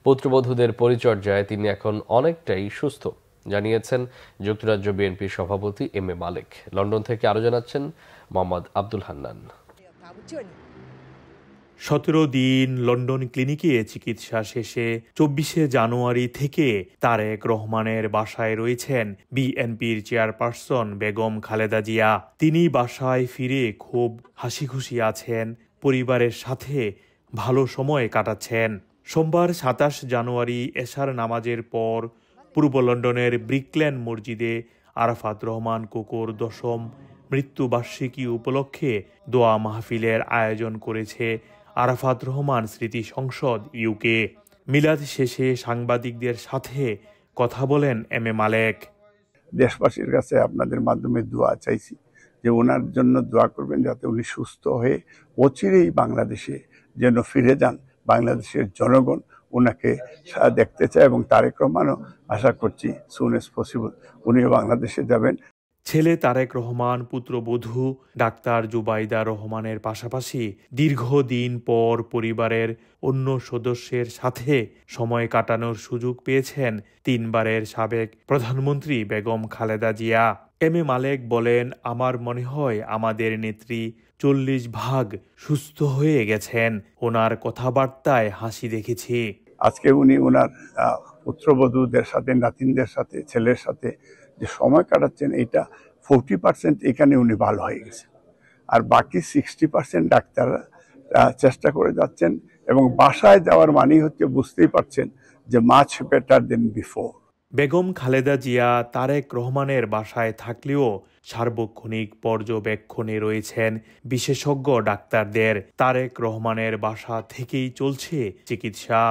পুত্রবধূদের পরিচর্যায় তিনি এখন অনেকটাই সুস্থ, জানিয়েছেন যুক্তরাজ্য বিএনপির সভাপতি এম এ মালেক। লন্ডন থেকে আরো জানাচ্ছেন মোহাম্মদ আব্দুল হান্নান। 17 দিন লন্ডন ক্লিনিকে চিকিৎসা শেষে 24শে জানুয়ারি থেকে তারেক রহমানের বাসায় রয়েছেন বিএনপির চেয়ারপারসন বেগম খালেদা জিয়া। তিনি বাসায় ফিরে খুব হাসিখুশি আছেন, পরিবারের সাথে ভালো সময় কাটাচ্ছেন। সোমবার 27 জানুয়ারি এশার নামাজের পর পূর্ব লন্ডনের ব্রিকল্যান্ড মসজিদে আরাফাত রহমান কোকোর 10ম মৃত্যুবার্ষিকী উপলক্ষে দোয়া মাহফিলের আয়োজন করেছে আরাফাত রহমান স্মৃতি সংসদ ইউকে। মিলাদ শেষে সাংবাদিকদের সাথে কথা বলেন এম এ মালেক। দেশবাসীর কাছে আপনাদের মাধ্যমে দোয়া চাইছি যে ওনার জন্য দোয়া করবেন যাতে উনি সুস্থ হয়ে অচিরেই বাংলাদেশে যেন ফিরে যান। বাংলাদেশের জনগণ ওনাকে দেখতে চায় এবং তারেক রহমানও আশা করছি সুন এজ পসিবল উনিও বাংলাদেশে যাবেন। ছেলে তারেক রহমান, পুত্রবধূ ডাক্তার জুবাইদা রহমানের পাশাপাশি দীর্ঘদিন পর পরিবারের অন্য সদস্যের সাথে সময় কাটানোর সুযোগ পেয়েছেন 3বারের সাবেক প্রধানমন্ত্রী বেগম খালেদা জিয়া। এম এ মালেক বলেন, আমার মনে হয় আমাদের নেত্রী 40 ভাগ সুস্থ হয়ে গেছেন। ওনার কথাবার্তায় হাসি দেখেছি। আজকে উনি ওনার পুত্রবধূদের সাথে, নাতিনদের সাথে, ছেলের সাথে যে সময় কাটাচ্ছেন এটা 40% এখানে উনি ভালো হয়ে গেছে, আর বাকি 60% ডাক্তাররা চেষ্টা করে যাচ্ছেন এবং বাসায় যাওয়ার মানেই হচ্ছে বুঝতেই পারছেন যে much better then before. Begum Khaleda Zia Tarique রহমানের বাসায় থাকলেও সার্বক্ষণিক পর্যবেক্ষণে রয়েছেন বিশেষজ্ঞ ডাক্তারদের। তারেক রহমানের বাসা থেকেই চলছে চিকিৎসা।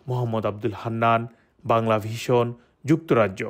মোহাম্মদ আব্দুল হান্নান, বাংলা ভিশন, যুক্তরাজ্য।